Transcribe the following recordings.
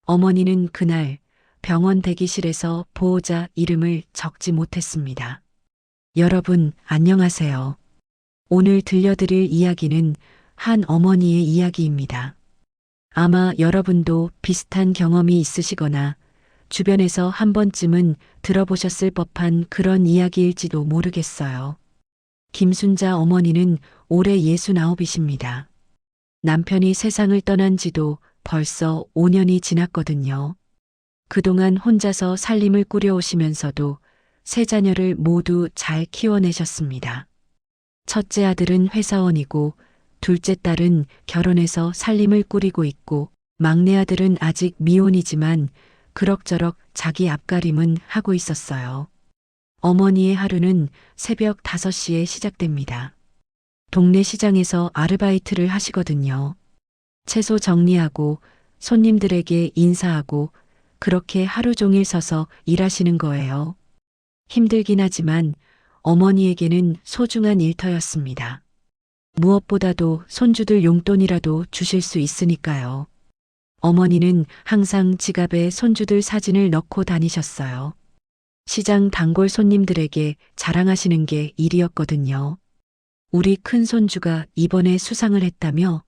어머니는 그날 병원 대기실에서 보호자 이름을 적지 못했습니다. 여러분, 안녕하세요. 오늘 들려드릴 이야기는 한 어머니의 이야기입니다. 아마 여러분도 비슷한 경험이 있으시거나 주변에서 한 번쯤은 들어보셨을 법한 그런 이야기일지도 모르겠어요. 김순자 어머니는 올해 69이십니다. 남편이 세상을 떠난 지도 벌써 5년이 지났거든요. 그동안 혼자서 살림을 꾸려오시면서도 세 자녀를 모두 잘 키워내셨습니다. 첫째 아들은 회사원이고 둘째 딸은 결혼해서 살림을 꾸리고 있고 막내 아들은 아직 미혼이지만 그럭저럭 자기 앞가림은 하고 있었어요. 어머니의 하루는 새벽 5시에 시작됩니다. 동네 시장에서 아르바이트를 하시거든요. 채소 정리하고 손님들에게 인사하고 그렇게 하루 종일 서서 일하시는 거예요. 힘들긴 하지만 어머니에게는 소중한 일터였습니다. 무엇보다도 손주들 용돈이라도 주실 수 있으니까요. 어머니는 항상 지갑에 손주들 사진을 넣고 다니셨어요. 시장 단골 손님들에게 자랑하시는 게 일이었거든요. 우리 큰 손주가 이번에 수상을 했다며?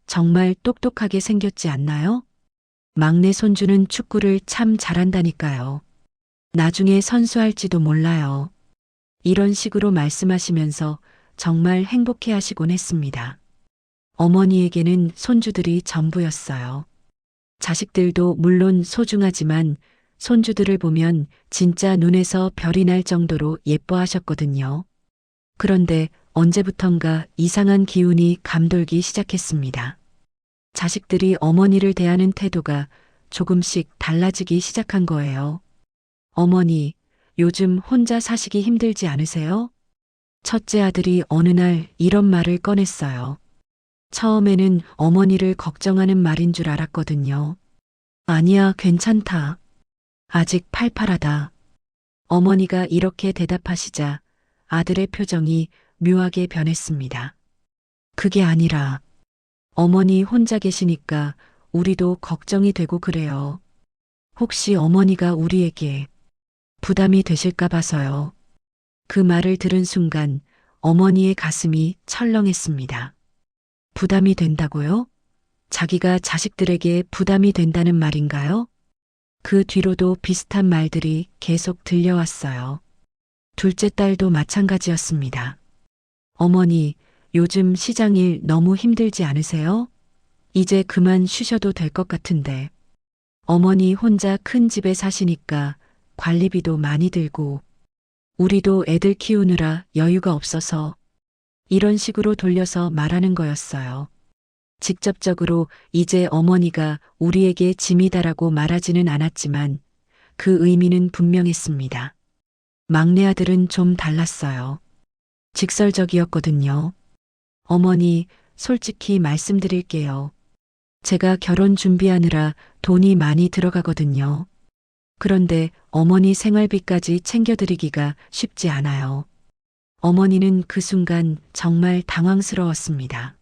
정말 똑똑하게 생겼지 않나요? 막내 손주는 축구를 참 잘한다니까요. 나중에 선수할지도 몰라요. 이런 식으로 말씀하시면서 정말 행복해 하시곤 했습니다. 어머니에게는 손주들이 전부였어요. 자식들도 물론 소중하지만 손주들을 보면 진짜 눈에서 별이 날 정도로 예뻐하셨거든요. 그런데 언제부턴가 이상한 기운이 감돌기 시작했습니다. 자식들이 어머니를 대하는 태도가 조금씩 달라지기 시작한 거예요. 어머니, 요즘 혼자 사시기 힘들지 않으세요? 첫째 아들이 어느 날 이런 말을 꺼냈어요. 처음에는 어머니를 걱정하는 말인 줄 알았거든요. 아니야, 괜찮다. 아직 팔팔하다. 어머니가 이렇게 대답하시자 아들의 표정이 묘하게 변했습니다. 그게 아니라 어머니 혼자 계시니까 우리도 걱정이 되고 그래요. 혹시 어머니가 우리에게 부담이 되실까 봐서요. 그 말을 들은 순간 어머니의 가슴이 철렁했습니다. 부담이 된다고요? 자기가 자식들에게 부담이 된다는 말인가요? 그 뒤로도 비슷한 말들이 계속 들려왔어요. 둘째 딸도 마찬가지였습니다. 어머니, 요즘 시장일 너무 힘들지 않으세요? 이제 그만 쉬셔도 될 것 같은데. 어머니 혼자 큰 집에 사시니까 관리비도 많이 들고 우리도 애들 키우느라 여유가 없어서 이런 식으로 돌려서 말하는 거였어요. 직접적으로 이제 어머니가 우리에게 짐이다라고 말하지는 않았지만 그 의미는 분명했습니다. 막내 아들은 좀 달랐어요. 직설적이었거든요. 어머니, 솔직히 말씀드릴게요. 제가 결혼 준비하느라 돈이 많이 들어가거든요. 그런데 어머니 생활비까지 챙겨드리기가 쉽지 않아요. 어머니는 그 순간 정말 당황스러웠습니다.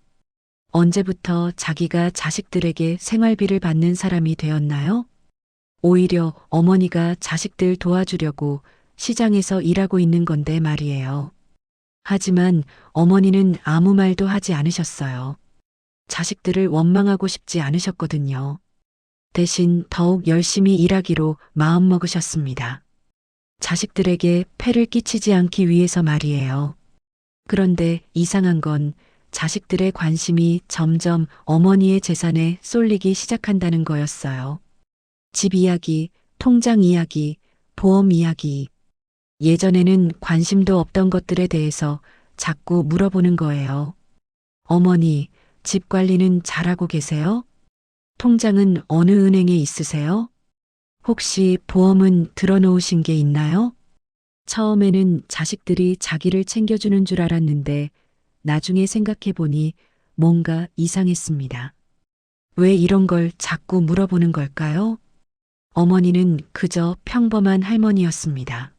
언제부터 자기가 자식들에게 생활비를 받는 사람이 되었나요? 오히려 어머니가 자식들 도와주려고 시장에서 일하고 있는 건데 말이에요. 하지만 어머니는 아무 말도 하지 않으셨어요. 자식들을 원망하고 싶지 않으셨거든요. 대신 더욱 열심히 일하기로 마음먹으셨습니다. 자식들에게 폐를 끼치지 않기 위해서 말이에요. 그런데 이상한 건 자식들의 관심이 점점 어머니의 재산에 쏠리기 시작한다는 거였어요. 집 이야기, 통장 이야기, 보험 이야기. 예전에는 관심도 없던 것들에 대해서 자꾸 물어보는 거예요. 어머니, 집 관리는 잘하고 계세요? 통장은 어느 은행에 있으세요? 혹시 보험은 들어놓으신 게 있나요? 처음에는 자식들이 자기를 챙겨주는 줄 알았는데 나중에 생각해보니 뭔가 이상했습니다. 왜 이런 걸 자꾸 물어보는 걸까요? 어머니는 그저 평범한 할머니였습니다.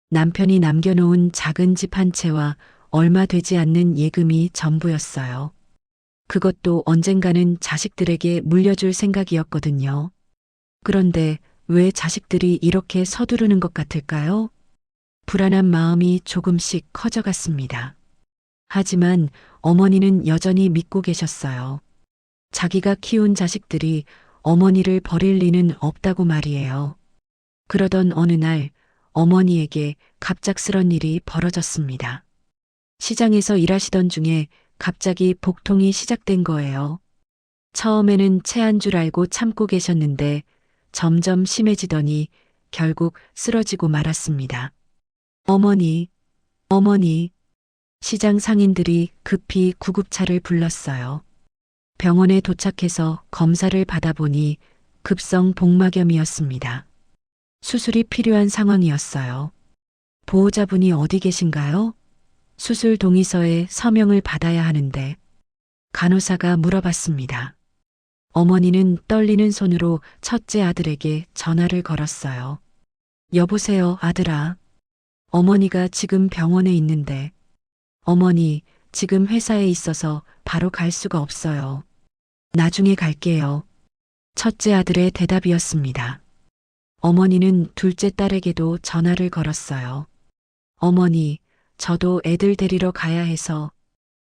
남편이 남겨놓은 작은 집 한 채와 얼마 되지 않는 예금이 전부였어요. 그것도 언젠가는 자식들에게 물려줄 생각이었거든요. 그런데 왜 자식들이 이렇게 서두르는 것 같을까요? 불안한 마음이 조금씩 커져갔습니다. 하지만 어머니는 여전히 믿고 계셨어요. 자기가 키운 자식들이 어머니를 버릴 리는 없다고 말이에요. 그러던 어느 날 어머니에게 갑작스런 일이 벌어졌습니다. 시장에서 일하시던 중에 갑자기 복통이 시작된 거예요. 처음에는 체한 줄 알고 참고 계셨는데 점점 심해지더니 결국 쓰러지고 말았습니다. 어머니, 어머니. 시장 상인들이 급히 구급차를 불렀어요. 병원에 도착해서 검사를 받아보니 급성 복막염이었습니다. 수술이 필요한 상황이었어요. 보호자분이 어디 계신가요? 수술 동의서에 서명을 받아야 하는데 간호사가 물어봤습니다. 어머니는 떨리는 손으로 첫째 아들에게 전화를 걸었어요. 여보세요, 아들아. 어머니가 지금 병원에 있는데. 어머니, 지금 회사에 있어서 바로 갈 수가 없어요. 나중에 갈게요. 첫째 아들의 대답이었습니다. 어머니는 둘째 딸에게도 전화를 걸었어요. 어머니, 저도 애들 데리러 가야 해서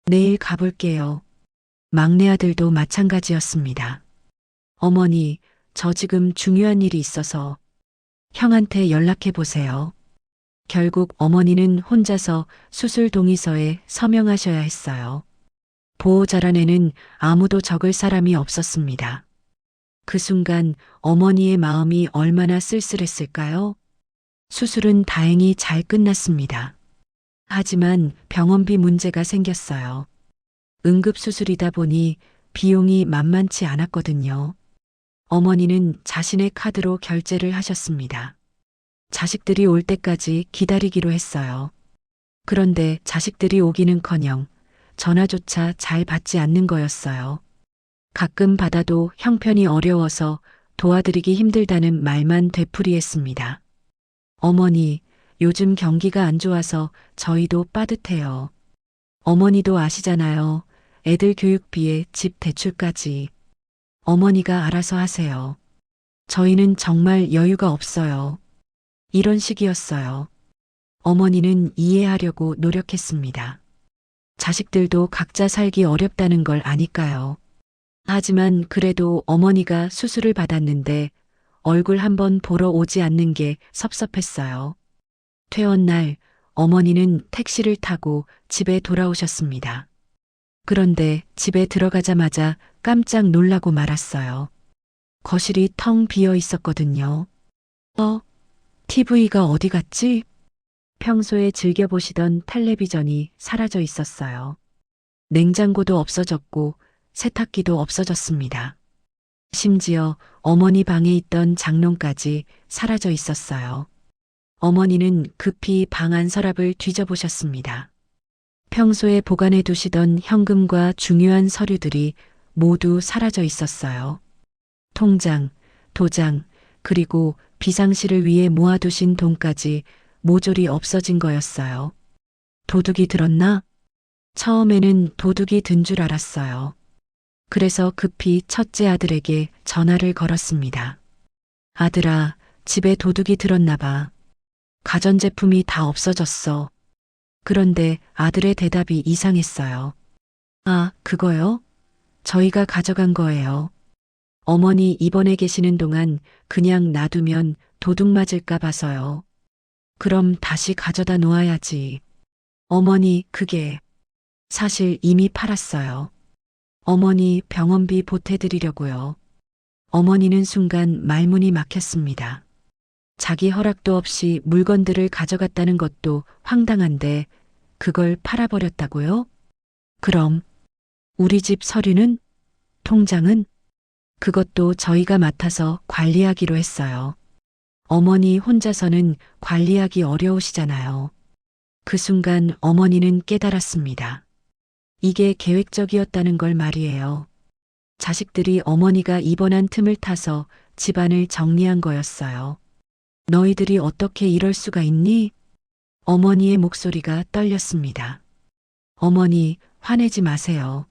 내일 가볼게요. 막내 아들도 마찬가지였습니다. 어머니, 저 지금 중요한 일이 있어서 형한테 연락해 보세요. 결국 어머니는 혼자서 수술 동의서에 서명하셔야 했어요. 보호자란에는 아무도 적을 사람이 없었습니다. 그 순간 어머니의 마음이 얼마나 쓸쓸했을까요? 수술은 다행히 잘 끝났습니다. 하지만 병원비 문제가 생겼어요. 응급수술이다 보니 비용이 만만치 않았거든요. 어머니는 자신의 카드로 결제를 하셨습니다. 자식들이 올 때까지 기다리기로 했어요. 그런데 자식들이 오기는커녕 전화조차 잘 받지 않는 거였어요. 가끔 받아도 형편이 어려워서 도와드리기 힘들다는 말만 되풀이했습니다. 어머니, 요즘 경기가 안 좋아서 저희도 빠듯해요. 어머니도 아시잖아요. 애들 교육비에 집 대출까지. 어머니가 알아서 하세요. 저희는 정말 여유가 없어요. 이런 식이었어요. 어머니는 이해하려고 노력했습니다. 자식들도 각자 살기 어렵다는 걸 아니까요. 하지만 그래도 어머니가 수술을 받았는데 얼굴 한번 보러 오지 않는 게 섭섭했어요. 퇴원 날 어머니는 택시를 타고 집에 돌아오셨습니다. 그런데 집에 들어가자마자 깜짝 놀라고 말았어요. 거실이 텅 비어 있었거든요. TV가 어디 갔지? 평소에 즐겨보시던 텔레비전이 사라져 있었어요. 냉장고도 없어졌고 세탁기도 없어졌습니다. 심지어 어머니 방에 있던 장롱까지 사라져 있었어요. 어머니는 급히 방 안 서랍을 뒤져보셨습니다. 평소에 보관해 두시던 현금과 중요한 서류들이 모두 사라져 있었어요. 통장, 도장, 그리고 비상시를 위해 모아두신 돈까지 모조리 없어진 거였어요. 도둑이 들었나? 처음에는 도둑이 든 줄 알았어요. 그래서 급히 첫째 아들에게 전화를 걸었습니다. 아들아, 집에 도둑이 들었나 봐. 가전제품이 다 없어졌어. 그런데 아들의 대답이 이상했어요. 아, 그거요? 저희가 가져간 거예요. 어머니 입원해 계시는 동안 그냥 놔두면 도둑 맞을까 봐서요. 그럼 다시 가져다 놓아야지. 어머니, 그게 사실 이미 팔았어요. 어머니 병원비 보태드리려고요. 어머니는 순간 말문이 막혔습니다. 자기 허락도 없이 물건들을 가져갔다는 것도 황당한데 그걸 팔아버렸다고요? 그럼 우리 집 서류는? 통장은? 그것도 저희가 맡아서 관리하기로 했어요. 어머니 혼자서는 관리하기 어려우시잖아요. 그 순간 어머니는 깨달았습니다. 이게 계획적이었다는 걸 말이에요. 자식들이 어머니가 입원한 틈을 타서 집안을 정리한 거였어요. 너희들이 어떻게 이럴 수가 있니? 어머니의 목소리가 떨렸습니다. 어머니, 화내지 마세요.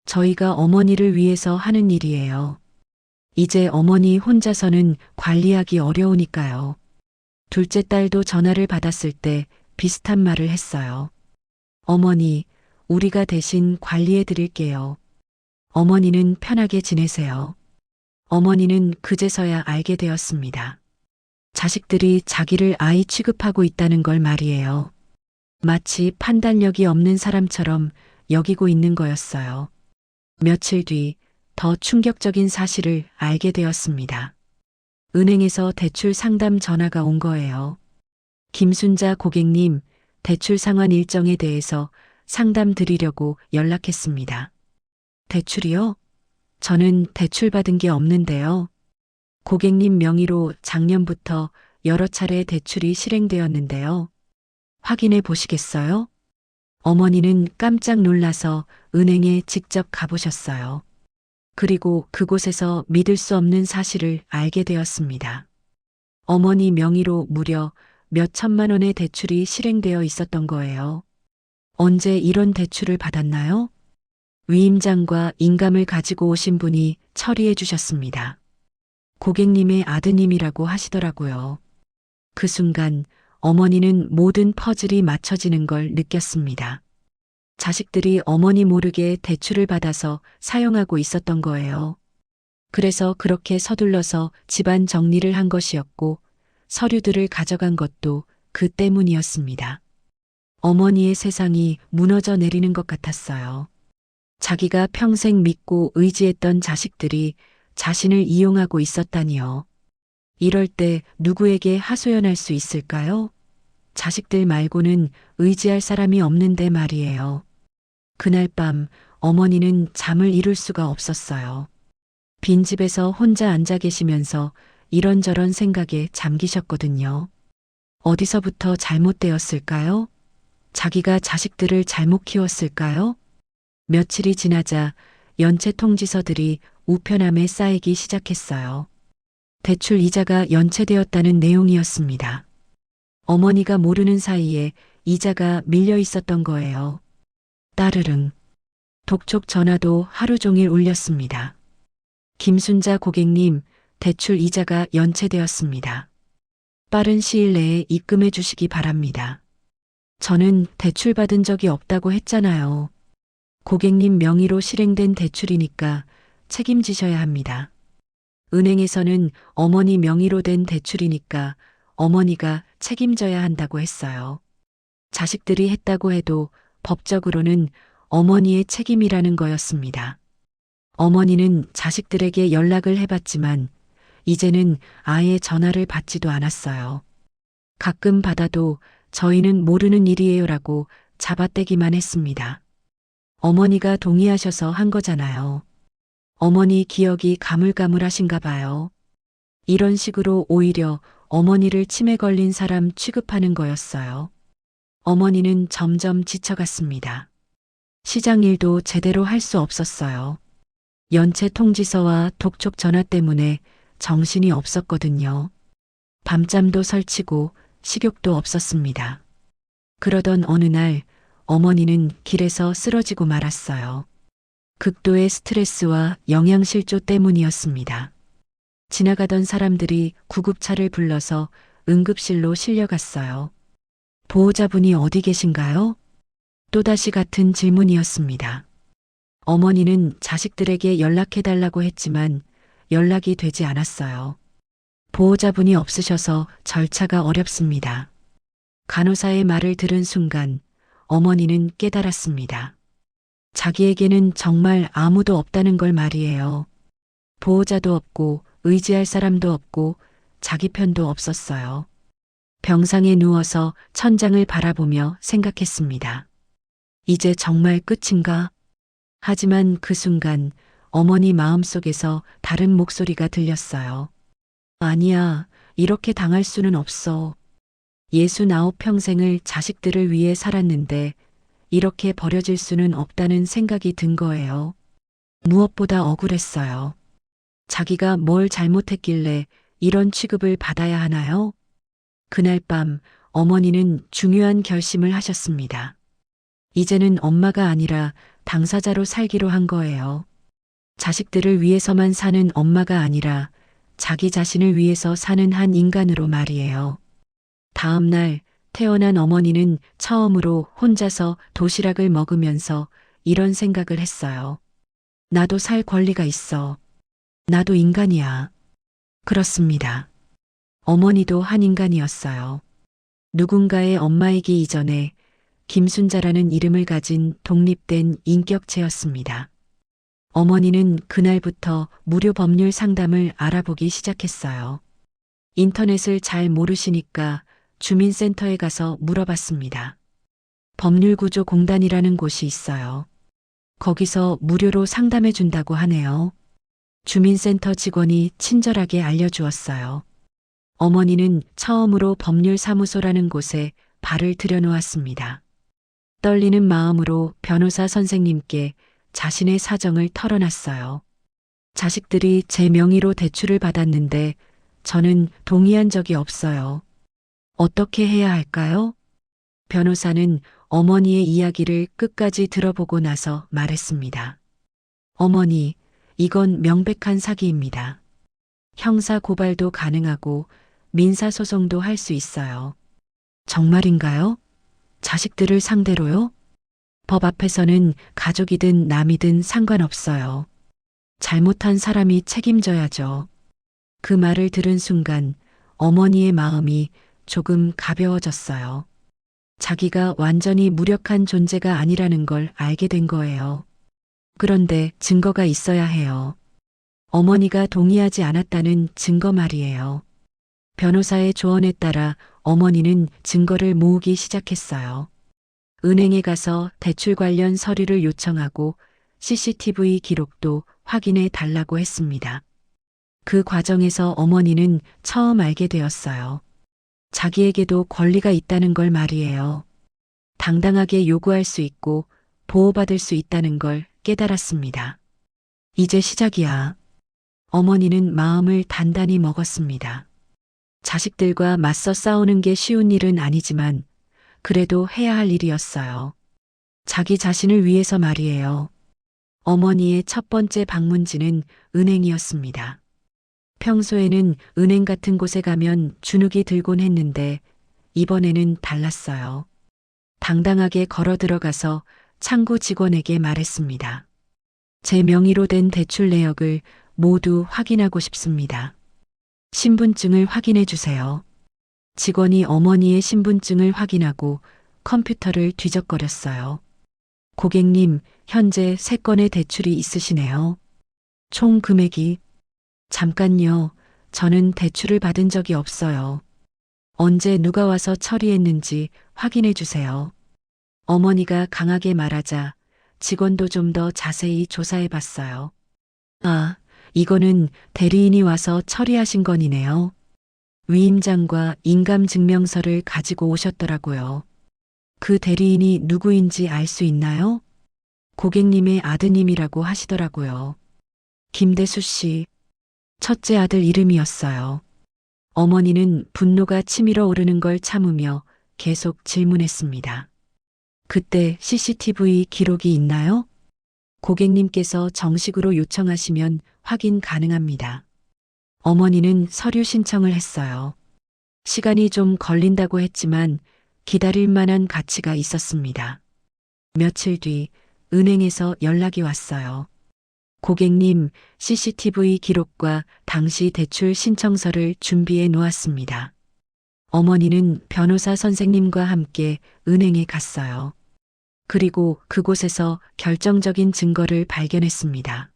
저희가 어머니를 위해서 하는 일이에요. 이제 어머니 혼자서는 관리하기 어려우니까요. 둘째 딸도 전화를 받았을 때 비슷한 말을 했어요. 어머니, 우리가 대신 관리해 드릴게요. 어머니는 편하게 지내세요. 어머니는 그제서야 알게 되었습니다. 자식들이 자기를 아이 취급하고 있다는 걸 말이에요. 마치 판단력이 없는 사람처럼 여기고 있는 거였어요. 며칠 뒤 더 충격적인 사실을 알게 되었습니다. 은행에서 대출 상담 전화가 온 거예요. 김순자 고객님, 대출 상환 일정에 대해서 상담 드리려고 연락했습니다. 대출이요? 저는 대출 받은 게 없는데요. 고객님 명의로 작년부터 여러 차례 대출이 실행되었는데요. 확인해 보시겠어요? 어머니는 깜짝 놀라서 은행에 직접 가보셨어요. 그리고 그곳에서 믿을 수 없는 사실을 알게 되었습니다. 어머니 명의로 무려 몇 천만 원의 대출이 실행되어 있었던 거예요. 언제 이런 대출을 받았나요? 위임장과 인감을 가지고 오신 분이 처리해 주셨습니다. 고객님의 아드님이라고 하시더라고요. 그 순간 어머니는 모든 퍼즐이 맞춰지는 걸 느꼈습니다. 자식들이 어머니 모르게 대출을 받아서 사용하고 있었던 거예요. 그래서 그렇게 서둘러서 집안 정리를 한 것이었고 서류들을 가져간 것도 그 때문이었습니다. 어머니의 세상이 무너져 내리는 것 같았어요. 자기가 평생 믿고 의지했던 자식들이 자신을 이용하고 있었다니요. 이럴 때 누구에게 하소연할 수 있을까요? 자식들 말고는 의지할 사람이 없는데 말이에요. 그날 밤 어머니는 잠을 이룰 수가 없었어요. 빈집에서 혼자 앉아 계시면서 이런저런 생각에 잠기셨거든요. 어디서부터 잘못되었을까요? 자기가 자식들을 잘못 키웠을까요? 며칠이 지나자 연체 통지서들이 우편함에 쌓이기 시작했어요. 대출 이자가 연체되었다는 내용이었습니다. 어머니가 모르는 사이에 이자가 밀려 있었던 거예요. 따르릉. 독촉 전화도 하루 종일 울렸습니다. 김순자 고객님, 대출 이자가 연체되었습니다. 빠른 시일 내에 입금해 주시기 바랍니다. 저는 대출 받은 적이 없다고 했잖아요. 고객님 명의로 실행된 대출이니까 책임지셔야 합니다. 은행에서는 어머니 명의로 된 대출이니까 어머니가 책임져야 한다고 했어요. 자식들이 했다고 해도 법적으로는 어머니의 책임이라는 거였습니다. 어머니는 자식들에게 연락을 해봤지만 이제는 아예 전화를 받지도 않았어요. 가끔 받아도 저희는 모르는 일이에요라고 잡아떼기만 했습니다. 어머니가 동의하셔서 한 거잖아요. 어머니 기억이 가물가물하신가 봐요. 이런 식으로 오히려 어머니를 치매 걸린 사람 취급하는 거였어요. 어머니는 점점 지쳐갔습니다. 시장 일도 제대로 할 수 없었어요. 연체 통지서와 독촉 전화 때문에 정신이 없었거든요. 밤잠도 설치고 식욕도 없었습니다. 그러던 어느 날 어머니는 길에서 쓰러지고 말았어요. 극도의 스트레스와 영양실조 때문이었습니다. 지나가던 사람들이 구급차를 불러서 응급실로 실려갔어요. 보호자분이 어디 계신가요? 또다시 같은 질문이었습니다. 어머니는 자식들에게 연락해달라고 했지만 연락이 되지 않았어요. 보호자분이 없으셔서 절차가 어렵습니다. 간호사의 말을 들은 순간 어머니는 깨달았습니다. 자기에게는 정말 아무도 없다는 걸 말이에요. 보호자도 없고 의지할 사람도 없고 자기 편도 없었어요. 병상에 누워서 천장을 바라보며 생각했습니다. 이제 정말 끝인가? 하지만 그 순간 어머니 마음속에서 다른 목소리가 들렸어요. 아니야, 이렇게 당할 수는 없어. 69평생을 자식들을 위해 살았는데 이렇게 버려질 수는 없다는 생각이 든 거예요. 무엇보다 억울했어요. 자기가 뭘 잘못했길래 이런 취급을 받아야 하나요? 그날 밤 어머니는 중요한 결심을 하셨습니다. 이제는 엄마가 아니라 당사자로 살기로 한 거예요. 자식들을 위해서만 사는 엄마가 아니라 자기 자신을 위해서 사는 한 인간으로 말이에요. 다음 날 태어난 어머니는 처음으로 혼자서 도시락을 먹으면서 이런 생각을 했어요. 나도 살 권리가 있어. 나도 인간이야. 그렇습니다. 어머니도 한 인간이었어요. 누군가의 엄마이기 이전에 김순자라는 이름을 가진 독립된 인격체였습니다. 어머니는 그날부터 무료 법률 상담을 알아보기 시작했어요. 인터넷을 잘 모르시니까 주민센터에 가서 물어봤습니다. 법률구조공단이라는 곳이 있어요. 거기서 무료로 상담해 준다고 하네요. 주민센터 직원이 친절하게 알려주었어요. 어머니는 처음으로 법률사무소라는 곳에 발을 들여놓았습니다. 떨리는 마음으로 변호사 선생님께 자신의 사정을 털어놨어요. 자식들이 제 명의로 대출을 받았는데 저는 동의한 적이 없어요. 어떻게 해야 할까요? 변호사는 어머니의 이야기를 끝까지 들어보고 나서 말했습니다. 어머니, 이건 명백한 사기입니다. 형사 고발도 가능하고 민사소송도 할 수 있어요. 정말인가요? 자식들을 상대로요? 법 앞에서는 가족이든 남이든 상관없어요. 잘못한 사람이 책임져야죠. 그 말을 들은 순간 어머니의 마음이 조금 가벼워졌어요. 자기가 완전히 무력한 존재가 아니라는 걸 알게 된 거예요. 그런데 증거가 있어야 해요. 어머니가 동의하지 않았다는 증거 말이에요. 변호사의 조언에 따라 어머니는 증거를 모으기 시작했어요. 은행에 가서 대출 관련 서류를 요청하고 CCTV 기록도 확인해 달라고 했습니다. 그 과정에서 어머니는 처음 알게 되었어요. 자기에게도 권리가 있다는 걸 말이에요. 당당하게 요구할 수 있고 보호받을 수 있다는 걸 깨달았습니다. 이제 시작이야. 어머니는 마음을 단단히 먹었습니다. 자식들과 맞서 싸우는 게 쉬운 일은 아니지만 그래도 해야 할 일이었어요. 자기 자신을 위해서 말이에요. 어머니의 첫 번째 방문지는 은행이었습니다. 평소에는 은행 같은 곳에 가면 주눅이 들곤 했는데 이번에는 달랐어요. 당당하게 걸어 들어가서 창구 직원에게 말했습니다. 제 명의로 된 대출 내역을 모두 확인하고 싶습니다. 신분증을 확인해 주세요. 직원이 어머니의 신분증을 확인하고 컴퓨터를 뒤적거렸어요. 고객님, 현재 3건의 대출이 있으시네요. 총 금액이 잠깐요. 저는 대출을 받은 적이 없어요. 언제 누가 와서 처리했는지 확인해 주세요. 어머니가 강하게 말하자 직원도 좀 더 자세히 조사해 봤어요. 아, 이거는 대리인이 와서 처리하신 건이네요. 위임장과 인감증명서를 가지고 오셨더라고요. 그 대리인이 누구인지 알 수 있나요? 고객님의 아드님이라고 하시더라고요. 김대수 씨. 첫째 아들 이름이었어요. 어머니는 분노가 치밀어 오르는 걸 참으며 계속 질문했습니다. 그때 CCTV 기록이 있나요? 고객님께서 정식으로 요청하시면 확인 가능합니다. 어머니는 서류 신청을 했어요. 시간이 좀 걸린다고 했지만 기다릴 만한 가치가 있었습니다. 며칠 뒤 은행에서 연락이 왔어요. 고객님, CCTV 기록과 당시 대출 신청서를 준비해 놓았습니다. 어머니는 변호사 선생님과 함께 은행에 갔어요. 그리고 그곳에서 결정적인 증거를 발견했습니다.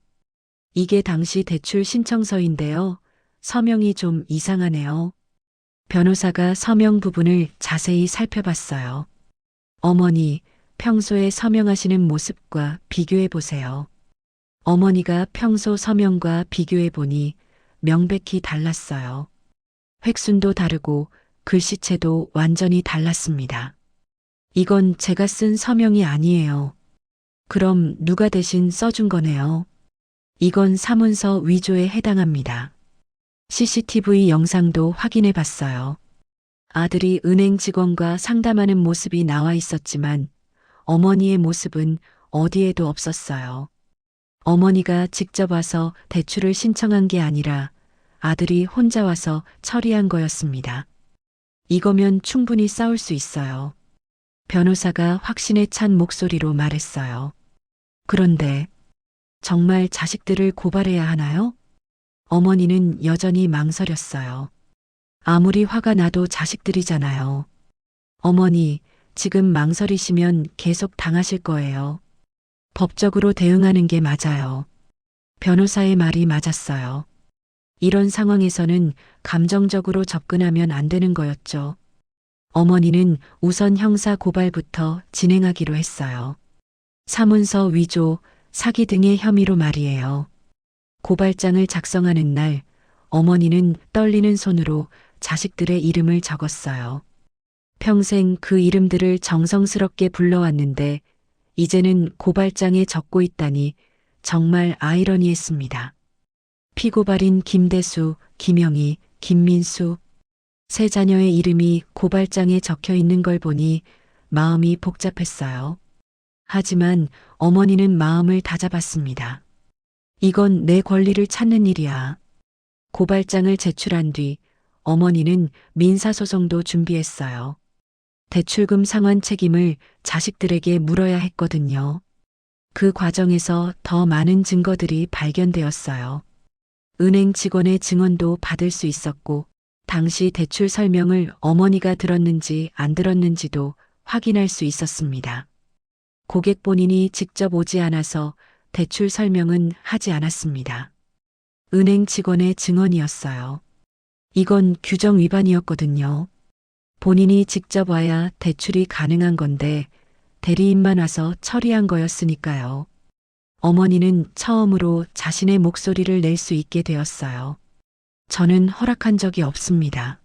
이게 당시 대출 신청서인데요. 서명이 좀 이상하네요. 변호사가 서명 부분을 자세히 살펴봤어요. 어머니, 평소에 서명하시는 모습과 비교해 보세요. 어머니가 평소 서명과 비교해 보니 명백히 달랐어요. 획순도 다르고 글씨체도 완전히 달랐습니다. 이건 제가 쓴 서명이 아니에요. 그럼 누가 대신 써준 거네요. 이건 사문서 위조에 해당합니다. CCTV 영상도 확인해 봤어요. 아들이 은행 직원과 상담하는 모습이 나와 있었지만 어머니의 모습은 어디에도 없었어요. 어머니가 직접 와서 대출을 신청한 게 아니라 아들이 혼자 와서 처리한 거였습니다. 이거면 충분히 싸울 수 있어요. 변호사가 확신에 찬 목소리로 말했어요. 그런데 정말 자식들을 고발해야 하나요? 어머니는 여전히 망설였어요. 아무리 화가 나도 자식들이잖아요. 어머니, 지금 망설이시면 계속 당하실 거예요. 법적으로 대응하는 게 맞아요. 변호사의 말이 맞았어요. 이런 상황에서는 감정적으로 접근하면 안 되는 거였죠. 어머니는 우선 형사 고발부터 진행하기로 했어요. 사문서 위조, 사기 등의 혐의로 말이에요. 고발장을 작성하는 날, 어머니는 떨리는 손으로 자식들의 이름을 적었어요. 평생 그 이름들을 정성스럽게 불러왔는데, 이제는 고발장에 적고 있다니 정말 아이러니했습니다. 피고발인 김대수, 김영희, 김민수, 세 자녀의 이름이 고발장에 적혀 있는 걸 보니 마음이 복잡했어요. 하지만 어머니는 마음을 다잡았습니다. 이건 내 권리를 찾는 일이야. 고발장을 제출한 뒤 어머니는 민사소송도 준비했어요. 대출금 상환 책임을 자식들에게 물어야 했거든요. 그 과정에서 더 많은 증거들이 발견되었어요. 은행 직원의 증언도 받을 수 있었고, 당시 대출 설명을 어머니가 들었는지 안 들었는지도 확인할 수 있었습니다. 고객 본인이 직접 오지 않아서 대출 설명은 하지 않았습니다. 은행 직원의 증언이었어요. 이건 규정 위반이었거든요. 본인이 직접 와야 대출이 가능한 건데 대리인만 와서 처리한 거였으니까요. 어머니는 처음으로 자신의 목소리를 낼 수 있게 되었어요. 저는 허락한 적이 없습니다.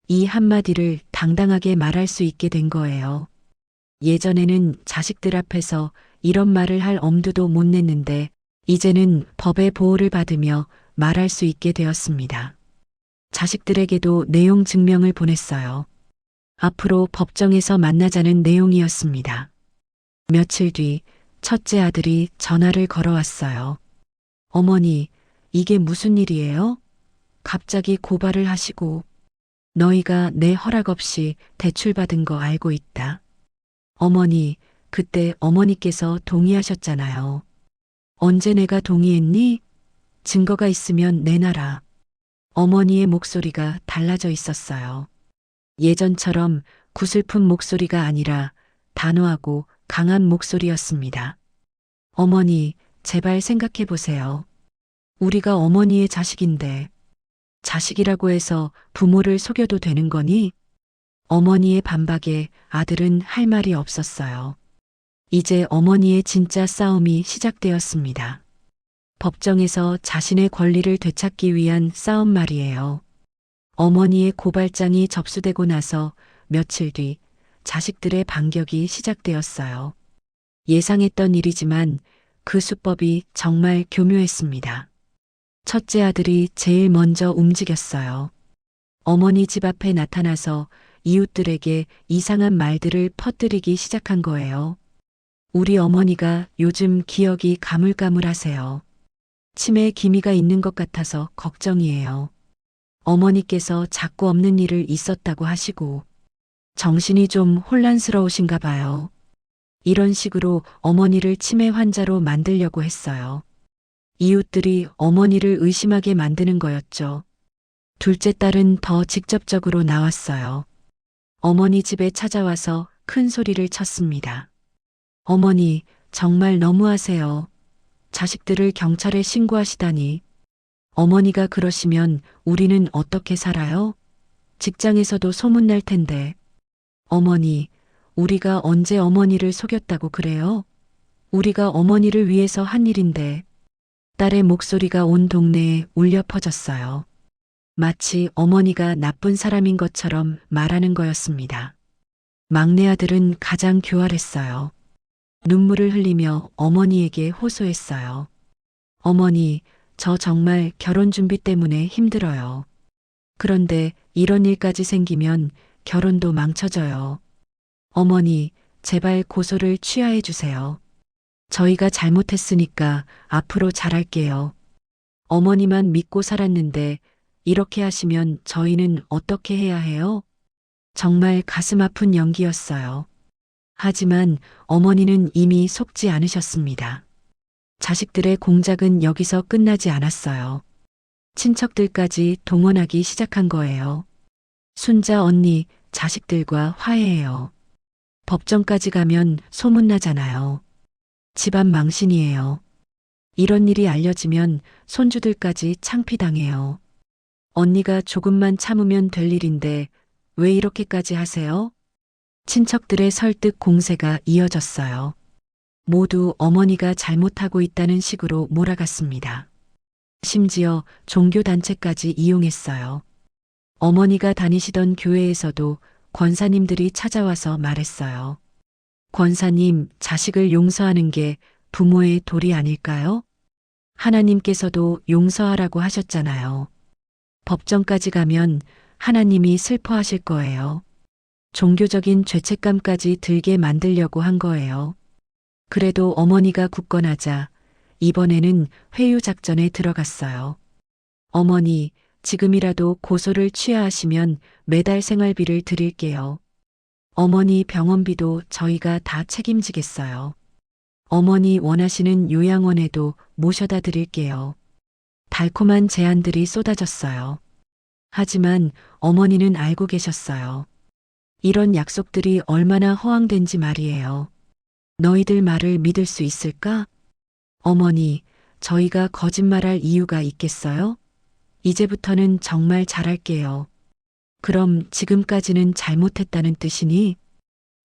이 한마디를 당당하게 말할 수 있게 된 거예요. 예전에는 자식들 앞에서 이런 말을 할 엄두도 못 냈는데 이제는 법의 보호를 받으며 말할 수 있게 되었습니다. 자식들에게도 내용 증명을 보냈어요. 앞으로 법정에서 만나자는 내용이었습니다. 며칠 뒤 첫째 아들이 전화를 걸어왔어요. 어머니, 이게 무슨 일이에요? 갑자기 고발을 하시고 너희가 내 허락 없이 대출받은 거 알고 있다. 어머니, 그때 어머니께서 동의하셨잖아요. 언제 내가 동의했니? 증거가 있으면 내놔라. 어머니의 목소리가 달라져 있었어요. 예전처럼 구슬픈 목소리가 아니라 단호하고 강한 목소리였습니다. 어머니, 제발 생각해 보세요. 우리가 어머니의 자식인데 자식이라고 해서 부모를 속여도 되는 거니? 어머니의 반박에 아들은 할 말이 없었어요. 이제 어머니의 진짜 싸움이 시작되었습니다. 법정에서 자신의 권리를 되찾기 위한 싸움 말이에요. 어머니의 고발장이 접수되고 나서 며칠 뒤 자식들의 반격이 시작되었어요. 예상했던 일이지만 그 수법이 정말 교묘했습니다. 첫째 아들이 제일 먼저 움직였어요. 어머니 집 앞에 나타나서 이웃들에게 이상한 말들을 퍼뜨리기 시작한 거예요. 우리 어머니가 요즘 기억이 가물가물하세요. 치매에 기미가 있는 것 같아서 걱정이에요. 어머니께서 자꾸 없는 일을 있었다고 하시고 정신이 좀 혼란스러우신가 봐요. 이런 식으로 어머니를 치매 환자로 만들려고 했어요. 이웃들이 어머니를 의심하게 만드는 거였죠. 둘째 딸은 더 직접적으로 나왔어요. 어머니 집에 찾아와서 큰 소리를 쳤습니다. 어머니, 정말 너무하세요. 자식들을 경찰에 신고하시다니. 어머니가 그러시면 우리는 어떻게 살아요? 직장에서도 소문날 텐데. 어머니, 우리가 언제 어머니를 속였다고 그래요? 우리가 어머니를 위해서 한 일인데. 딸의 목소리가 온 동네에 울려 퍼졌어요. 마치 어머니가 나쁜 사람인 것처럼 말하는 거였습니다. 막내 아들은 가장 교활했어요. 눈물을 흘리며 어머니에게 호소했어요. 어머니, 저 정말 결혼 준비 때문에 힘들어요. 그런데 이런 일까지 생기면 결혼도 망쳐져요. 어머니, 제발 고소를 취하해 주세요. 저희가 잘못했으니까 앞으로 잘할게요. 어머니만 믿고 살았는데 이렇게 하시면 저희는 어떻게 해야 해요? 정말 가슴 아픈 연기였어요. 하지만 어머니는 이미 속지 않으셨습니다. 자식들의 공작은 여기서 끝나지 않았어요. 친척들까지 동원하기 시작한 거예요. 순자 언니, 자식들과 화해해요. 법정까지 가면 소문나잖아요. 집안 망신이에요. 이런 일이 알려지면 손주들까지 창피당해요. 언니가 조금만 참으면 될 일인데 왜 이렇게까지 하세요? 친척들의 설득 공세가 이어졌어요. 모두 어머니가 잘못하고 있다는 식으로 몰아갔습니다. 심지어 종교단체까지 이용했어요. 어머니가 다니시던 교회에서도 권사님들이 찾아와서 말했어요. 권사님, 자식을 용서하는 게 부모의 도리 아닐까요? 하나님께서도 용서하라고 하셨잖아요. 법정까지 가면 하나님이 슬퍼하실 거예요. 종교적인 죄책감까지 들게 만들려고 한 거예요. 그래도 어머니가 굳건하자 이번에는 회유 작전에 들어갔어요. 어머니, 지금이라도 고소를 취하하시면 매달 생활비를 드릴게요. 어머니 병원비도 저희가 다 책임지겠어요. 어머니 원하시는 요양원에도 모셔다 드릴게요. 달콤한 제안들이 쏟아졌어요. 하지만 어머니는 알고 계셨어요. 이런 약속들이 얼마나 허황된지 말이에요. 너희들 말을 믿을 수 있을까? 어머니, 저희가 거짓말할 이유가 있겠어요? 이제부터는 정말 잘할게요. 그럼 지금까지는 잘못했다는 뜻이니?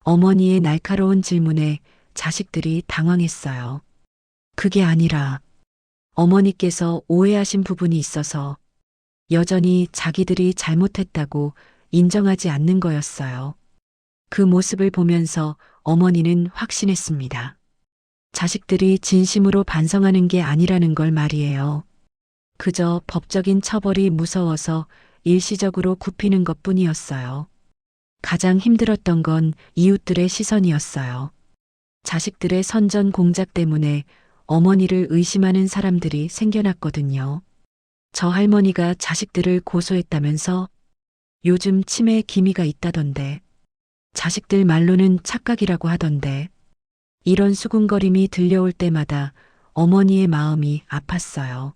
어머니의 날카로운 질문에 자식들이 당황했어요. 그게 아니라 어머니께서 오해하신 부분이 있어서 여전히 자기들이 잘못했다고 인정하지 않는 거였어요. 그 모습을 보면서 어머니는 확신했습니다. 자식들이 진심으로 반성하는 게 아니라는 걸 말이에요. 그저 법적인 처벌이 무서워서 일시적으로 굽히는 것 뿐이었어요. 가장 힘들었던 건 이웃들의 시선이었어요. 자식들의 선전 공작 때문에 어머니를 의심하는 사람들이 생겨났거든요. 저 할머니가 자식들을 고소했다면서 요즘 치매 기미가 있다던데 자식들 말로는 착각이라고 하던데 이런 수군거림이 들려올 때마다 어머니의 마음이 아팠어요.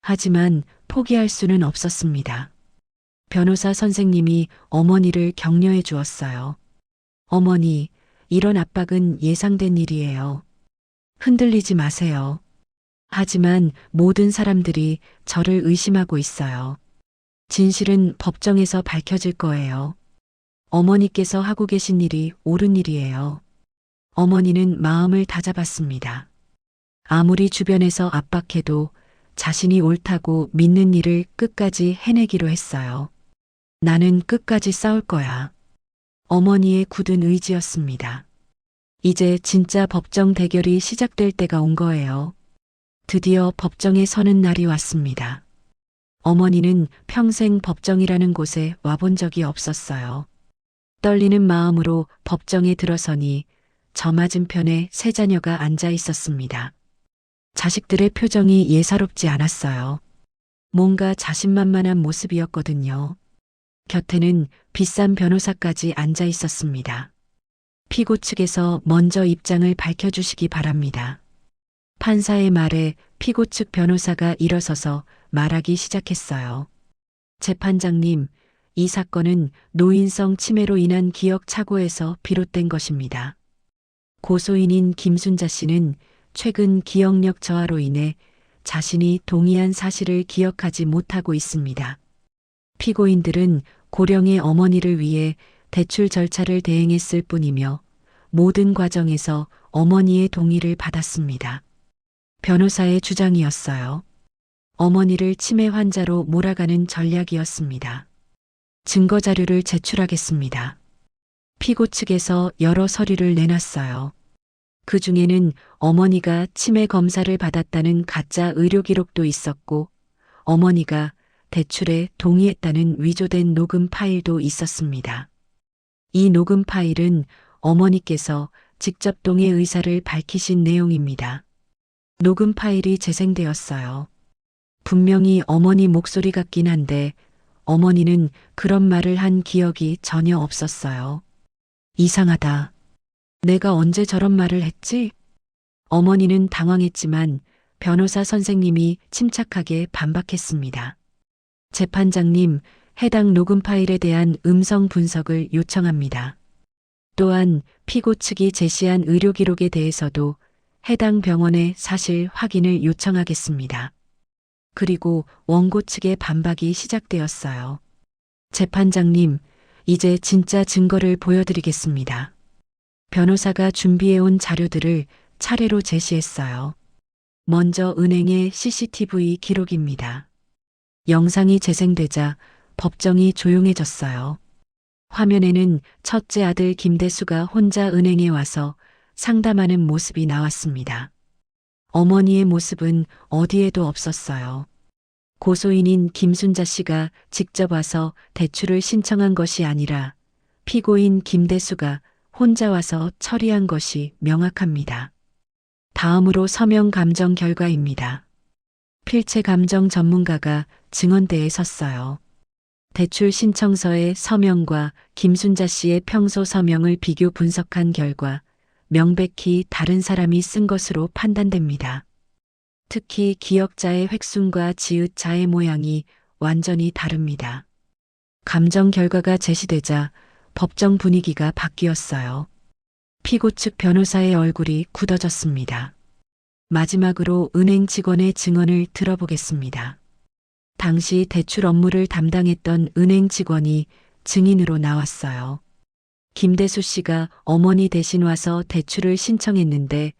하지만 포기할 수는 없었습니다. 변호사 선생님이 어머니를 격려해 주었어요. 어머니, 이런 압박은 예상된 일이에요. 흔들리지 마세요. 하지만 모든 사람들이 저를 의심하고 있어요. 진실은 법정에서 밝혀질 거예요. 어머니께서 하고 계신 일이 옳은 일이에요. 어머니는 마음을 다잡았습니다. 아무리 주변에서 압박해도 자신이 옳다고 믿는 일을 끝까지 해내기로 했어요. 나는 끝까지 싸울 거야. 어머니의 굳은 의지였습니다. 이제 진짜 법정 대결이 시작될 때가 온 거예요. 드디어 법정에 서는 날이 왔습니다. 어머니는 평생 법정이라는 곳에 와본 적이 없었어요. 떨리는 마음으로 법정에 들어서니 저 맞은편에 세 자녀가 앉아 있었습니다. 자식들의 표정이 예사롭지 않았어요. 뭔가 자신만만한 모습이었거든요. 곁에는 비싼 변호사까지 앉아 있었습니다. 피고 측에서 먼저 입장을 밝혀주시기 바랍니다. 판사의 말에 피고 측 변호사가 일어서서 말하기 시작했어요. 재판장님, 이 사건은 노인성 치매로 인한 기억 착오에서 비롯된 것입니다. 고소인인 김순자 씨는 최근 기억력 저하로 인해 자신이 동의한 사실을 기억하지 못하고 있습니다. 피고인들은 고령의 어머니를 위해 대출 절차를 대행했을 뿐이며 모든 과정에서 어머니의 동의를 받았습니다. 변호사의 주장이었어요. 어머니를 치매 환자로 몰아가는 전략이었습니다. 증거 자료를 제출하겠습니다. 피고 측에서 여러 서류를 내놨어요. 그 중에는 어머니가 치매 검사를 받았다는 가짜 의료 기록도 있었고 어머니가 대출에 동의했다는 위조된 녹음 파일도 있었습니다. 이 녹음 파일은 어머니께서 직접 동의 의사를 밝히신 내용입니다. 녹음 파일이 재생되었어요. 분명히 어머니 목소리 같긴 한데 어머니는 그런 말을 한 기억이 전혀 없었어요. 이상하다. 내가 언제 저런 말을 했지? 어머니는 당황했지만 변호사 선생님이 침착하게 반박했습니다. 재판장님, 해당 녹음 파일에 대한 음성 분석을 요청합니다. 또한 피고 측이 제시한 의료 기록에 대해서도 해당 병원의 사실 확인을 요청하겠습니다. 그리고 원고 측의 반박이 시작되었어요. 재판장님, 이제 진짜 증거를 보여드리겠습니다. 변호사가 준비해온 자료들을 차례로 제시했어요. 먼저 은행의 CCTV 기록입니다. 영상이 재생되자 법정이 조용해졌어요. 화면에는 첫째 아들 김대수가 혼자 은행에 와서 상담하는 모습이 나왔습니다. 어머니의 모습은 어디에도 없었어요. 고소인인 김순자 씨가 직접 와서 대출을 신청한 것이 아니라 피고인 김대수가 혼자 와서 처리한 것이 명확합니다. 다음으로 서명 감정 결과입니다. 필체 감정 전문가가 증언대에 섰어요. 대출 신청서의 서명과 김순자 씨의 평소 서명을 비교 분석한 결과 명백히 다른 사람이 쓴 것으로 판단됩니다. 특히 기역자의 획순과 지읒자의 모양이 완전히 다릅니다. 감정 결과가 제시되자 법정 분위기가 바뀌었어요. 피고 측 변호사의 얼굴이 굳어졌습니다. 마지막으로 은행 직원의 증언을 들어보겠습니다. 당시 대출 업무를 담당했던 은행 직원이 증인으로 나왔어요. 김대수 씨가 어머니 대신 와서 대출을 신청했는데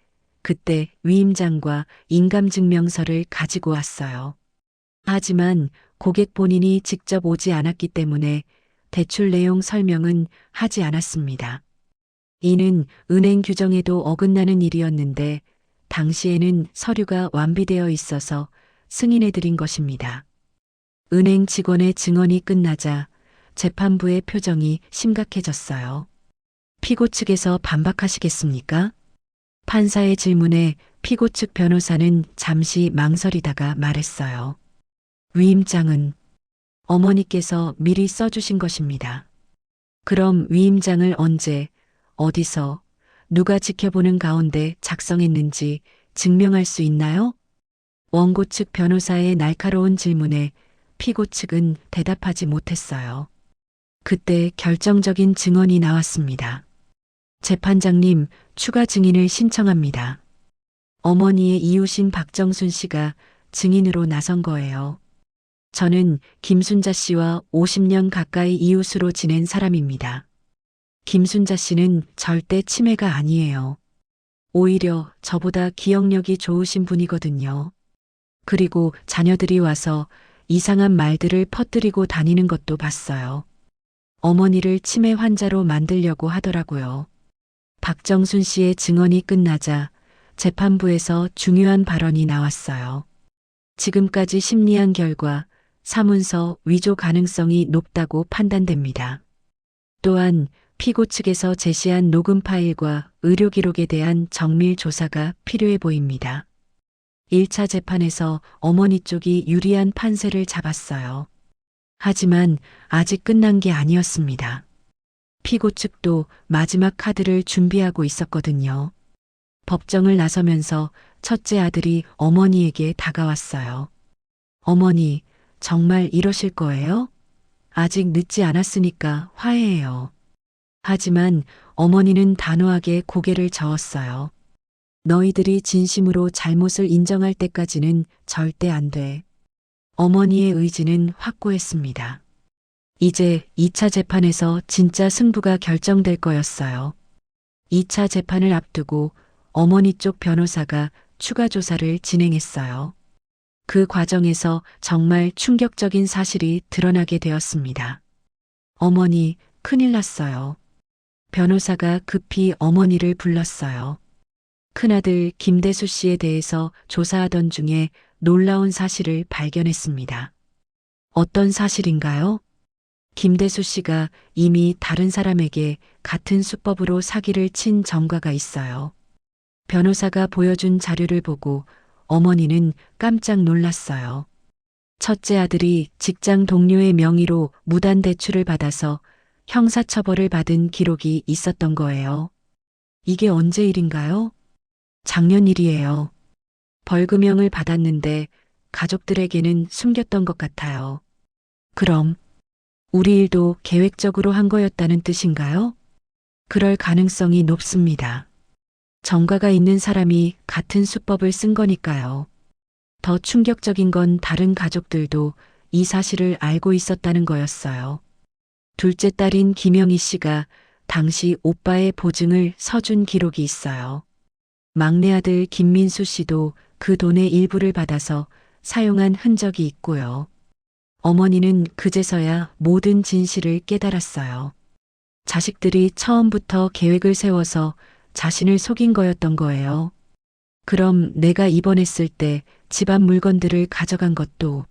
그때 위임장과 인감증명서를 가지고 왔어요. 하지만 고객 본인이 직접 오지 않았기 때문에 대출 내용 설명은 하지 않았습니다. 이는 은행 규정에도 어긋나는 일이었는데 당시에는 서류가 완비되어 있어서 승인해드린 것입니다. 은행 직원의 증언이 끝나자 재판부의 표정이 심각해졌어요. 피고 측에서 반박하시겠습니까? 판사의 질문에 피고 측 변호사는 잠시 망설이다가 말했어요. 위임장은 어머니께서 미리 써주신 것입니다. 그럼 위임장을 언제, 어디서, 누가 지켜보는 가운데 작성했는지 증명할 수 있나요? 원고 측 변호사의 날카로운 질문에 피고 측은 대답하지 못했어요. 그때 결정적인 증언이 나왔습니다. 재판장님, 추가 증인을 신청합니다. 어머니의 이웃인 박정순 씨가 증인으로 나선 거예요. 저는 김순자 씨와 50년 가까이 이웃으로 지낸 사람입니다. 김순자 씨는 절대 치매가 아니에요. 오히려 저보다 기억력이 좋으신 분이거든요. 그리고 자녀들이 와서 이상한 말들을 퍼뜨리고 다니는 것도 봤어요. 어머니를 치매 환자로 만들려고 하더라고요. 박정순 씨의 증언이 끝나자 재판부에서 중요한 발언이 나왔어요. 지금까지 심리한 결과 사문서 위조 가능성이 높다고 판단됩니다. 또한 피고 측에서 제시한 녹음 파일과 의료 기록에 대한 정밀 조사가 필요해 보입니다. 1차 재판에서 어머니 쪽이 유리한 판세를 잡았어요. 하지만 아직 끝난 게 아니었습니다. 피고 측도 마지막 카드를 준비하고 있었거든요. 법정을 나서면서 첫째 아들이 어머니에게 다가왔어요. 어머니, 정말 이러실 거예요? 아직 늦지 않았으니까 화해해요. 하지만 어머니는 단호하게 고개를 저었어요. 너희들이 진심으로 잘못을 인정할 때까지는 절대 안 돼. 어머니의 의지는 확고했습니다. 이제 2차 재판에서 진짜 승부가 결정될 거였어요. 2차 재판을 앞두고 어머니 쪽 변호사가 추가 조사를 진행했어요. 그 과정에서 정말 충격적인 사실이 드러나게 되었습니다. 어머니, 큰일 났어요. 변호사가 급히 어머니를 불렀어요. 큰아들 김대수 씨에 대해서 조사하던 중에 놀라운 사실을 발견했습니다. 어떤 사실인가요? 김대수 씨가 이미 다른 사람에게 같은 수법으로 사기를 친 전과가 있어요. 변호사가 보여준 자료를 보고 어머니는 깜짝 놀랐어요. 첫째 아들이 직장 동료의 명의로 무단 대출을 받아서 형사처벌을 받은 기록이 있었던 거예요. 이게 언제 일인가요? 작년 일이에요. 벌금형을 받았는데 가족들에게는 숨겼던 것 같아요. 그럼 우리 일도 계획적으로 한 거였다는 뜻인가요? 그럴 가능성이 높습니다. 전과가 있는 사람이 같은 수법을 쓴 거니까요. 더 충격적인 건 다른 가족들도 이 사실을 알고 있었다는 거였어요. 둘째 딸인 김영희 씨가 당시 오빠의 보증을 서준 기록이 있어요. 막내 아들 김민수 씨도 그 돈의 일부를 받아서 사용한 흔적이 있고요. 어머니는 그제서야 모든 진실을 깨달았어요. 자식들이 처음부터 계획을 세워서 자신을 속인 거였던 거예요. 그럼 내가 입원했을 때 집안 물건들을 가져간 것도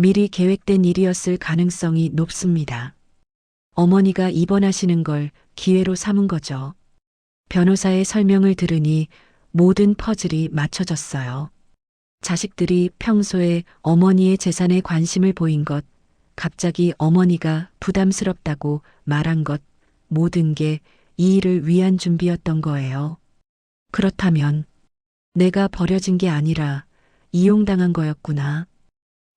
미리 계획된 일이었을 가능성이 높습니다. 어머니가 입원하시는 걸 기회로 삼은 거죠. 변호사의 설명을 들으니 모든 퍼즐이 맞춰졌어요. 자식들이 평소에 어머니의 재산에 관심을 보인 것, 갑자기 어머니가 부담스럽다고 말한 것, 모든 게 이 일을 위한 준비였던 거예요. 그렇다면 내가 버려진 게 아니라 이용당한 거였구나.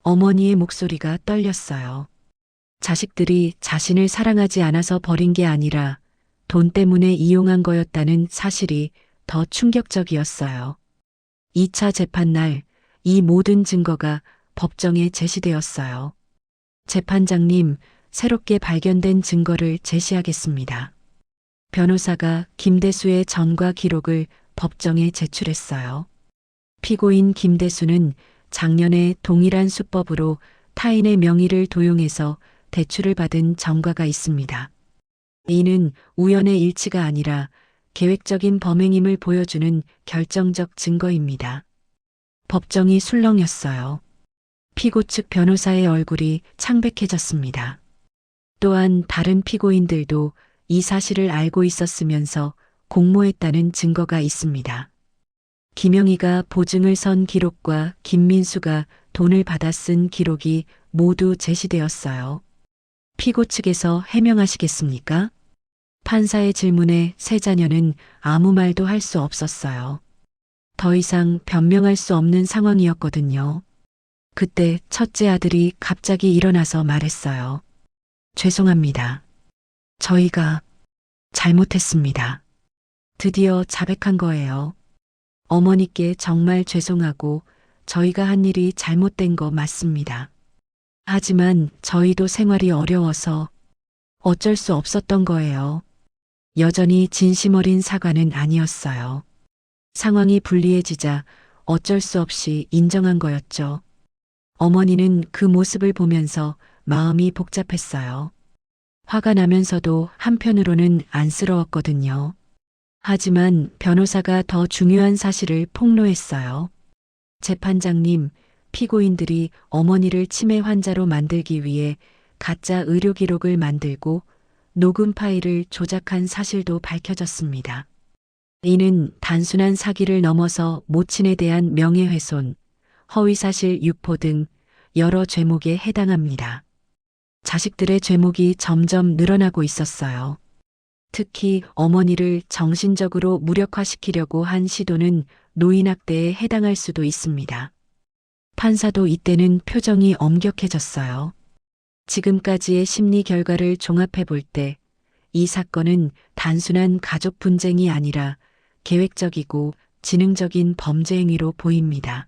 어머니의 목소리가 떨렸어요. 자식들이 자신을 사랑하지 않아서 버린 게 아니라 돈 때문에 이용한 거였다는 사실이 더 충격적이었어요. 2차 재판날 이 모든 증거가 법정에 제시되었어요. 재판장님, 새롭게 발견된 증거를 제시하겠습니다. 변호사가 김대수의 전과 기록을 법정에 제출했어요. 피고인 김대수는 작년에 동일한 수법으로 타인의 명의를 도용해서 대출을 받은 전과가 있습니다. 이는 우연의 일치가 아니라 계획적인 범행임을 보여주는 결정적 증거입니다. 법정이 술렁였어요. 피고 측 변호사의 얼굴이 창백해졌습니다. 또한 다른 피고인들도 이 사실을 알고 있었으면서 공모했다는 증거가 있습니다. 김영희가 보증을 선 기록과 김민수가 돈을 받아 쓴 기록이 모두 제시되었어요. 피고 측에서 해명하시겠습니까? 판사의 질문에 세 자녀는 아무 말도 할 수 없었어요. 더 이상 변명할 수 없는 상황이었거든요. 그때 첫째 아들이 갑자기 일어나서 말했어요. 죄송합니다. 저희가 잘못했습니다. 드디어 자백한 거예요. 어머니께 정말 죄송하고 저희가 한 일이 잘못된 거 맞습니다. 하지만 저희도 생활이 어려워서 어쩔 수 없었던 거예요. 여전히 진심 어린 사과는 아니었어요. 상황이 불리해지자 어쩔 수 없이 인정한 거였죠. 어머니는 그 모습을 보면서 마음이 복잡했어요. 화가 나면서도 한편으로는 안쓰러웠거든요. 하지만 변호사가 더 중요한 사실을 폭로했어요. 재판장님, 피고인들이 어머니를 치매 환자로 만들기 위해 가짜 의료 기록을 만들고 녹음 파일을 조작한 사실도 밝혀졌습니다. 이는 단순한 사기를 넘어서 모친에 대한 명예훼손, 허위사실 유포 등 여러 죄목에 해당합니다. 자식들의 죄목이 점점 늘어나고 있었어요. 특히 어머니를 정신적으로 무력화시키려고 한 시도는 노인학대에 해당할 수도 있습니다. 판사도 이때는 표정이 엄격해졌어요. 지금까지의 심리 결과를 종합해 볼 때 이 사건은 단순한 가족 분쟁이 아니라 계획적이고 지능적인 범죄 행위로 보입니다.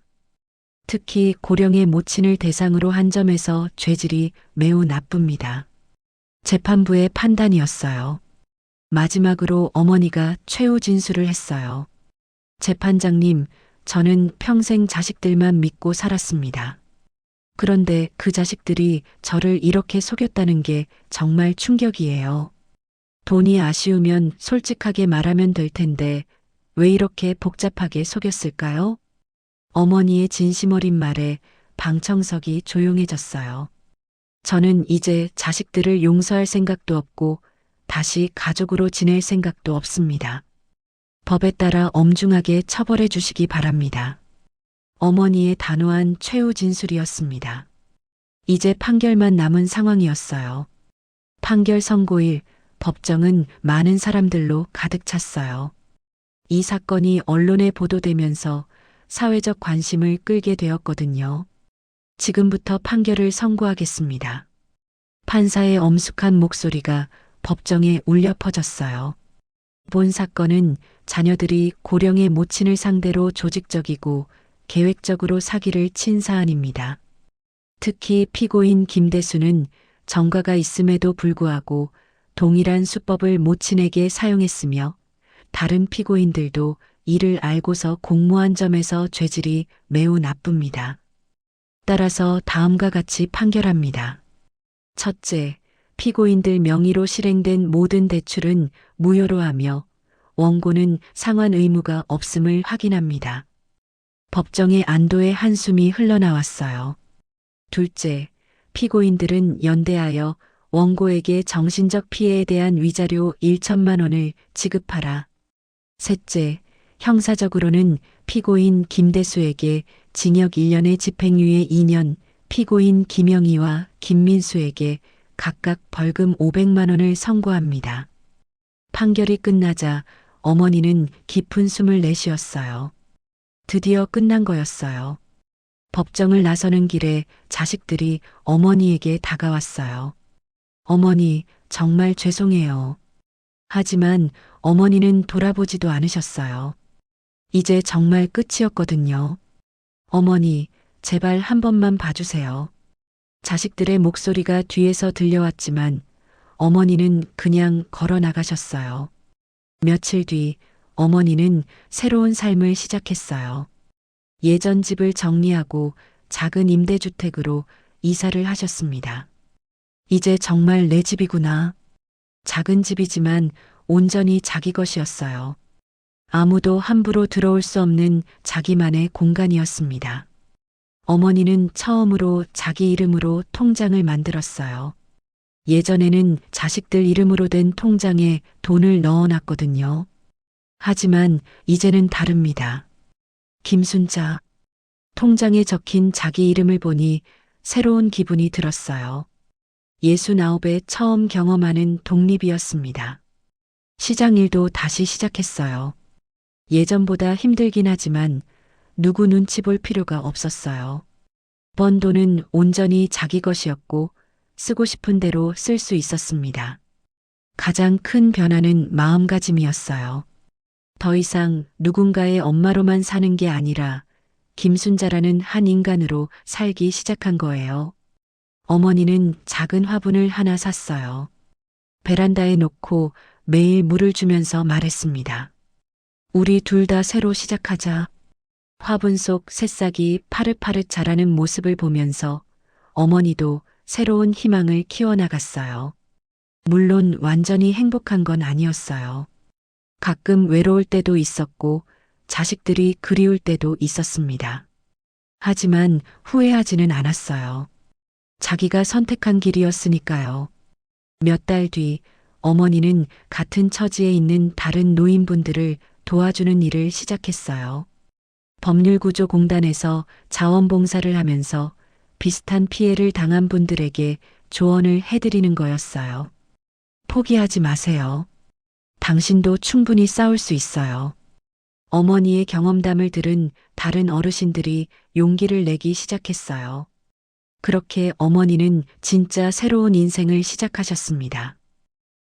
특히 고령의 모친을 대상으로 한 점에서 죄질이 매우 나쁩니다. 재판부의 판단이었어요. 마지막으로 어머니가 최후 진술을 했어요. 재판장님, 저는 평생 자식들만 믿고 살았습니다. 그런데 그 자식들이 저를 이렇게 속였다는 게 정말 충격이에요. 돈이 아쉬우면 솔직하게 말하면 될 텐데 왜 이렇게 복잡하게 속였을까요? 어머니의 진심 어린 말에 방청석이 조용해졌어요. 저는 이제 자식들을 용서할 생각도 없고 다시 가족으로 지낼 생각도 없습니다. 법에 따라 엄중하게 처벌해 주시기 바랍니다. 어머니의 단호한 최후 진술이었습니다. 이제 판결만 남은 상황이었어요. 판결 선고일 법정은 많은 사람들로 가득 찼어요. 이 사건이 언론에 보도되면서 사회적 관심을 끌게 되었거든요. 지금부터 판결을 선고하겠습니다. 판사의 엄숙한 목소리가 법정에 울려 퍼졌어요. 본 사건은 자녀들이 고령의 모친을 상대로 조직적이고 계획적으로 사기를 친 사안입니다. 특히 피고인 김대수는 전과가 있음에도 불구하고 동일한 수법을 모친에게 사용했으며 다른 피고인들도 이를 알고서 공모한 점에서 죄질이 매우 나쁩니다. 따라서 다음과 같이 판결합니다. 첫째, 피고인들 명의로 실행된 모든 대출은 무효로 하며 원고는 상환 의무가 없음을 확인합니다. 법정에 안도의 한숨이 흘러나왔어요. 둘째, 피고인들은 연대하여 원고에게 정신적 피해에 대한 위자료 1천만 원을 지급하라. 셋째, 형사적으로는 피고인 김대수에게 징역 1년의 집행유예 2년, 피고인 김영희와 김민수에게 각각 벌금 500만 원을 선고합니다. 판결이 끝나자 어머니는 깊은 숨을 내쉬었어요. 드디어 끝난 거였어요. 법정을 나서는 길에 자식들이 어머니에게 다가왔어요. 어머니, 정말 죄송해요. 하지만 어머니는 돌아보지도 않으셨어요. 이제 정말 끝이었거든요. 어머니, 제발 한 번만 봐주세요. 자식들의 목소리가 뒤에서 들려왔지만 어머니는 그냥 걸어 나가셨어요. 며칠 뒤 어머니는 새로운 삶을 시작했어요. 예전 집을 정리하고 작은 임대주택으로 이사를 하셨습니다. 이제 정말 내 집이구나. 작은 집이지만 온전히 자기 것이었어요. 아무도 함부로 들어올 수 없는 자기만의 공간이었습니다. 어머니는 처음으로 자기 이름으로 통장을 만들었어요. 예전에는 자식들 이름으로 된 통장에 돈을 넣어놨거든요. 하지만 이제는 다릅니다. 김순자. 통장에 적힌 자기 이름을 보니 새로운 기분이 들었어요. 69에 처음 경험하는 독립이었습니다. 시장 일도 다시 시작했어요. 예전보다 힘들긴 하지만 누구 눈치 볼 필요가 없었어요. 번 돈은 온전히 자기 것이었고 쓰고 싶은 대로 쓸 수 있었습니다. 가장 큰 변화는 마음가짐이었어요. 더 이상 누군가의 엄마로만 사는 게 아니라 김순자라는 한 인간으로 살기 시작한 거예요. 어머니는 작은 화분을 하나 샀어요. 베란다에 놓고 매일 물을 주면서 말했습니다. 우리 둘 다 새로 시작하자. 화분 속 새싹이 파릇파릇 자라는 모습을 보면서 어머니도 새로운 희망을 키워나갔어요. 물론 완전히 행복한 건 아니었어요. 가끔 외로울 때도 있었고 자식들이 그리울 때도 있었습니다. 하지만 후회하지는 않았어요. 자기가 선택한 길이었으니까요. 몇 달 뒤 어머니는 같은 처지에 있는 다른 노인분들을 도와주는 일을 시작했어요. 법률구조공단에서 자원봉사를 하면서 비슷한 피해를 당한 분들에게 조언을 해드리는 거였어요. 포기하지 마세요. 당신도 충분히 싸울 수 있어요. 어머니의 경험담을 들은 다른 어르신들이 용기를 내기 시작했어요. 그렇게 어머니는 진짜 새로운 인생을 시작하셨습니다.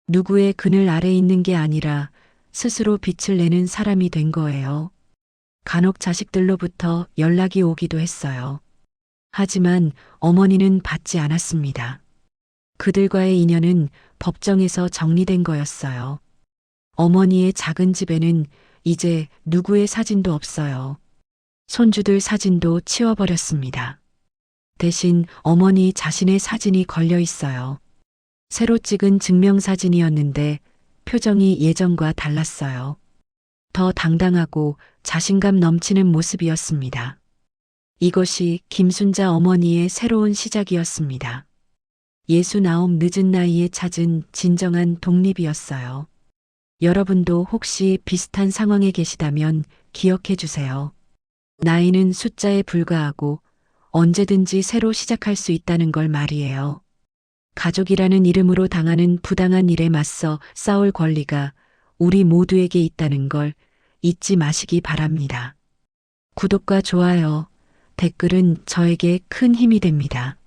누구의 그늘 아래 있는 게 아니라 스스로 빛을 내는 사람이 된 거예요. 간혹 자식들로부터 연락이 오기도 했어요. 하지만 어머니는 받지 않았습니다. 그들과의 인연은 법정에서 정리된 거였어요. 어머니의 작은 집에는 이제 누구의 사진도 없어요. 손주들 사진도 치워버렸습니다. 대신 어머니 자신의 사진이 걸려 있어요. 새로 찍은 증명사진이었는데 표정이 예전과 달랐어요. 더 당당하고 자신감 넘치는 모습이었습니다. 이것이 김순자 어머니의 새로운 시작이었습니다. 69 늦은 나이에 찾은 진정한 독립이었어요. 여러분도 혹시 비슷한 상황에 계시다면 기억해 주세요. 나이는 숫자에 불과하고 언제든지 새로 시작할 수 있다는 걸 말이에요. 가족이라는 이름으로 당하는 부당한 일에 맞서 싸울 권리가 우리 모두에게 있다는 걸 잊지 마시기 바랍니다. 구독과 좋아요, 댓글은 저에게 큰 힘이 됩니다.